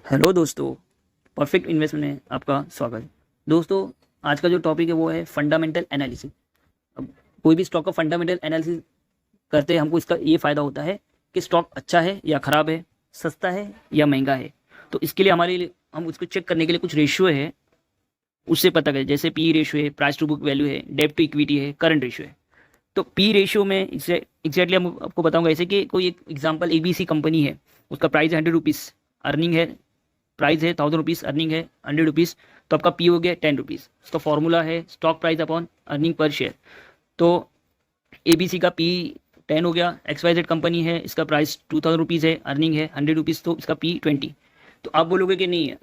Hello दोस्तों, perfect investment में आपका स्वागत। दोस्तों, आज का जो टॉपिक है वो है फंडामेंटल एनालिसिस। अब कोई भी स्टॉक का फंडामेंटल एनालिसिस करते हैं, हमको इसका ये फ़ायदा होता है कि स्टॉक अच्छा है या ख़राब है, सस्ता है या महंगा है। तो इसके लिए हमारे लिए हम उसको चेक करने के लिए कुछ रेशियो है, उससे पता करें। जैसे पी रेशियो है, प्राइस टू बुक वैल्यू है, डेब्ट टू इक्विटी है, करंट रेशियो है। तो पी रेशियो में इससे एग्जैक्टली हम आपको बताऊंगा। ऐसे कि कोई एक एग्जांपल ABC कंपनी है, उसका प्राइस है 100 रुपीज़, अर्निंग है, प्राइस है 1000 रुपीज़, अर्निंग है 100 रुपीज़, तो आपका पी हो गया 10 रुपीज़। उसका फॉर्मूला है stock price upon earning per share. तो ABC का पी 10 हो गया। XYZ कंपनी है, इसका प्राइस 2000 रुपीज़ है, अर्निंग है 100 रुपीज़, तो इसका पी 20। तो आप बोलोगे कि नहीं,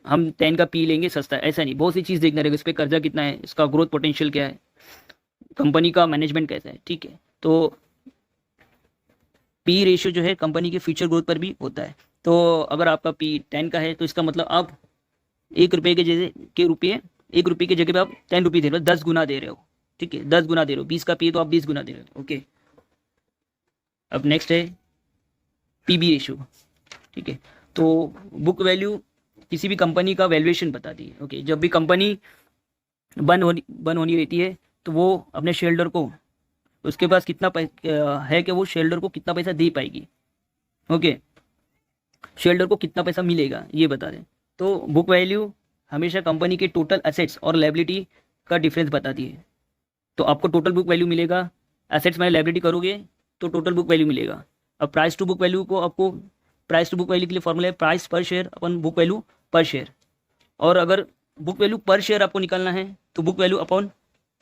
हम 10 का पी लेंगे, सस्ता है। ऐसा नहीं, बहुत सी चीज़ देखना रहेगा। इस पर कर्जा कितना है, इसका ग्रोथ पोटेंशियल क्या है, कंपनी का मैनेजमेंट कैसा है, ठीक है। तो पी रेशियो जो है कंपनी के फ्यूचर ग्रोथ पर भी होता है। तो अगर आपका पी 10 का है तो इसका मतलब आप 1 रुपये के जगह के रुपये 1 रुपये की जगह पे आप 10 रुपये दे रहे हो, 10 गुना दे रहे हो, ठीक है। 10 गुना दे रहे हो, 20 का पी तो आप 20 गुना दे रहे हो, ओके। अब नेक्स्ट है पीबी रेशियो, ठीक है। तो बुक वैल्यू किसी भी कंपनी का वैल्यूएशन बताती है, ओके। जब भी कंपनी बंद होनी रहती है तो वो अपने शेयर होल्डर को, उसके पास कितना है कि वो शेयर होल्डर को कितना पैसा दे पाएगी, ओके। शेयर होल्डर को कितना पैसा मिलेगा ये बता दें। तो बुक वैल्यू हमेशा कंपनी के टोटल एसेट्स और लायबिलिटी का डिफरेंस बताती है। तो आपको टोटल बुक वैल्यू मिलेगा, एसेट्स में लायबिलिटी करोगे तो टोटल बुक वैल्यू मिलेगा। अब प्राइस टू बुक वैल्यू को आपको, प्राइस टू बुक वैल्यू के लिए फॉर्मूला है प्राइस पर शेयर अपन बुक वैल्यू पर शेयर। और अगर बुक वैल्यू पर शेयर आपको निकालना है तो बुक वैल्यू अपॉन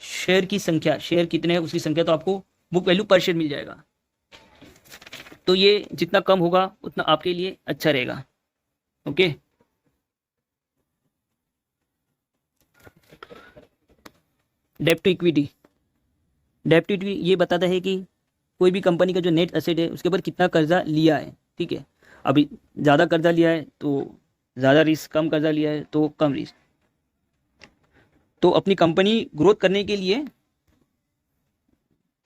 शेयर की संख्या, शेयर कितने हैं उसकी संख्या, तो आपको बुक वैल्यू पर शेयर मिल जाएगा। तो ये जितना कम होगा उतना आपके लिए अच्छा रहेगा, ओके। डेब्ट टू इक्विटी, डेब्ट टू इक्विटी ये बताता है कि कोई भी कंपनी का जो नेट एसेट है उसके ऊपर कितना कर्जा लिया है, ठीक है। अभी ज़्यादा कर्जा लिया है तो ज़्यादा रिस्क, कम कर्जा लिया है तो कम रिस्क। तो अपनी कंपनी ग्रोथ करने के लिए,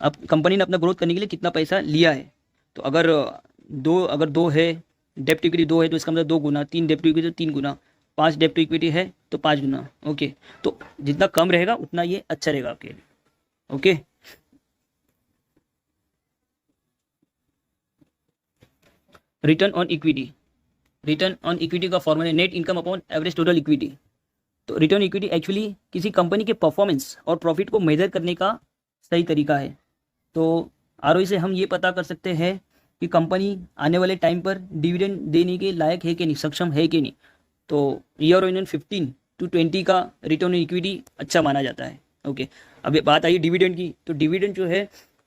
अब कंपनी ने अपना ग्रोथ करने के लिए कितना पैसा लिया है। तो अगर दो है, डेब्ट इक्विटी 2 है तो इसका मतलब 2 गुना, 3 डेब्ट इक्विटी तो 3 गुना, 5 डेब्ट इक्विटी है तो 5 गुना, ओके। तो जितना कम रहेगा उतना ये अच्छा रहेगा आपके लिए, okay. Return on equity, return on equity का formula net income upon average total equity. तो रिटर्न इक्विटी एक्चुअली किसी कंपनी के परफॉर्मेंस और प्रॉफिट को मेजर करने का सही तरीका है। तो आरओई से हम ये पता कर सकते हैं कि कंपनी आने वाले टाइम पर डिविडेंड देने के लायक है कि नहीं, सक्षम है कि नहीं। तो ईयर ऑन 15 to 20 का रिटर्न ऑन इक्विटी अच्छा माना जाता है, ओके। अब ये बात आई डिविडेंड की, तो डिविडेंड जो है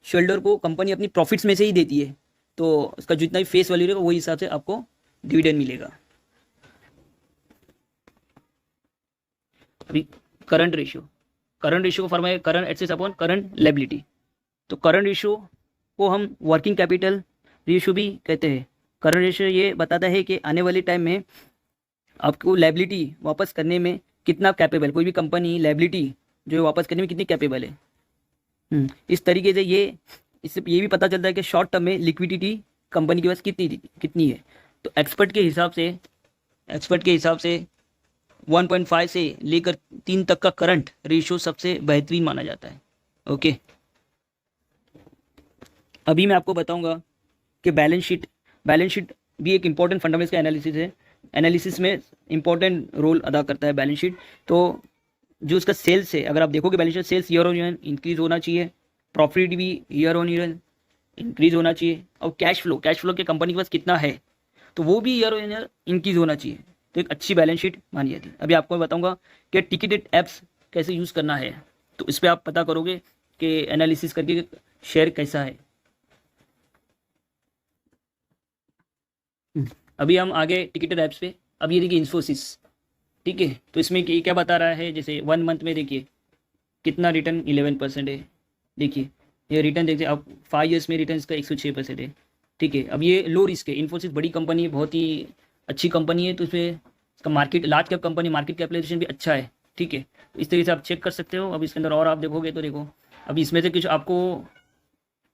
शेयरहोल्डर को कंपनी अपनी प्रॉफिट्स में से ही देती है। तो उसका जितना भी फेस वैल्यू रहेगा वही हिसाब से आपको डिविडेंड मिलेगा। अभी करंट रेशियो, करंट रेशियो को फॉर्मूला है current assets upon current liability. तो करंट रेशियो को हम वर्किंग कैपिटल रेशियो भी कहते हैं। करंट रेशियो ये बताता है कि आने वाले टाइम में आपको लायबिलिटी वापस करने में कितना कैपेबल, कोई भी कंपनी लायबिलिटी जो है वापस करने में कितनी कैपेबल है। इस तरीके से ये, इससे ये भी पता चलता है कि शॉर्ट टर्म में लिक्विडिटी कंपनी के पास कितनी है। तो एक्सपर्ट के हिसाब से 1.5 से लेकर 3 तक का करंट रेशियो सबसे बेहतरीन माना जाता है, ओके। अभी मैं आपको बताऊंगा कि बैलेंस शीट भी एक इंपॉर्टेंट फंडामेंटल का एनालिसिस है। एनालिसिस में इंपॉर्टेंट रोल अदा करता है बैलेंस शीट। तो जो उसका सेल्स है, अगर आप देखोगे balance sheet, sales year on year increase होना चाहिए, प्रॉफिट भी ईयर ऑन ईयर इंक्रीज होना चाहिए, और कैश फ्लो के कंपनी के पास कितना है तो वो भी ईयर ऑन ईयर इंक्रीज होना चाहिए। तो एक अच्छी बैलेंस शीट मानी जाती है। अभी आपको मैं बताऊंगा कि टिकटेड एप्स कैसे यूज़ करना है। तो इस पर आप पता करोगे कि एनालिसिस करके शेयर कैसा है। अभी हम आगे टिकटेड ऐप्स पे। अब ये देखिए इन्फोसिस, ठीक है। तो इसमें क्या बता रहा है, जैसे 1 मंथ में देखिए कितना रिटर्न 11% है। देखिए ये रिटर्न देखिए आप 5 ईयर्स में रिटर्न इसका 106% है, ठीक है। अब ये लो रिस्क है, इन्फोसिस बड़ी कंपनी है, बहुत ही अच्छी कंपनी है। तो इसमें इसका market, large cap company, market capitalization भी अच्छा है, ठीक है। इस तरीके से आप चेक कर सकते हो। अब इसके अंदर और आप देखोगे तो देखो, अब इसमें से कुछ आपको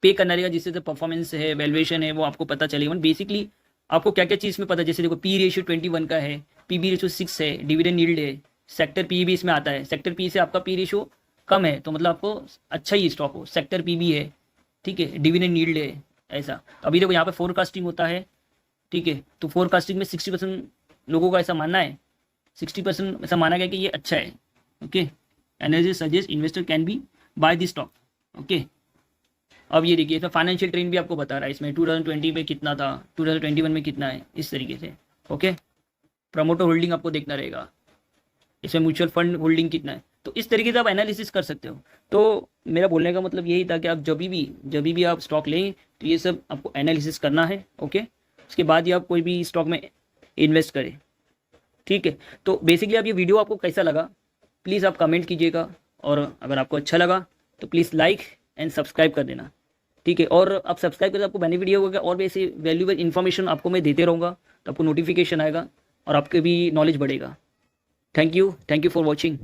पे करना रहेगा, जिससे परफॉर्मेंस है, वैल्यूएशन है, वो आपको पता चलेगा। बेसिकली आपको क्या क्या चीज़ में पता है, जैसे देखो पी रेशियो 21 का है, पीबी रेशियो 6 है, डिविडेंड यील्ड है, सेक्टर पी भी इसमें आता है। सेक्टर पी से आपका पी रेशियो कम है तो मतलब आपको अच्छा ही स्टॉक हो, सेक्टर पी भी है, ठीक है, डिविडेंड यील्ड है, ऐसा। तो अभी देखो यहाँ पे फोरकास्टिंग होता है, ठीक है, तो फोरकास्टिंग में 60% लोगों का ऐसा मानना है, 60% ऐसा माना गया कि ये अच्छा है। Okay, analysis suggest investor can be buy this stock. Okay, अब ये देखिए इसमें फाइनेंशियल ट्रेंड भी आपको बता रहा है, इसमें 2020 में कितना था, 2021 में कितना है, इस तरीके से। ओके, प्रमोटर होल्डिंग आपको देखना रहेगा, इसमें म्यूचुअल फंड होल्डिंग कितना है, तो इस तरीके से आप एनालिसिस कर सकते हो। तो मेरा बोलने का मतलब यही था कि आप जब भी आप स्टॉक लें तो ये सब आपको एनालिसिस करना है। ओके, उसके बाद ही आप कोई भी स्टॉक में इन्वेस्ट करें, ठीक है। तो बेसिकली आप ये वीडियो आपको कैसा लगा प्लीज़ आप कमेंट कीजिएगा, और अगर आपको अच्छा लगा तो प्लीज़ लाइक एंड सब्सक्राइब कर देना, ठीक है। और आप सब्सक्राइब करें आपको बेनिफिट ये होगा और भी ऐसी वैल्यूएबल इन्फॉर्मेशन आपको मैं देते रहूँगा, तो आपको नोटिफिकेशन आएगा और आपके भी नॉलेज बढ़ेगा। Thank you for watching.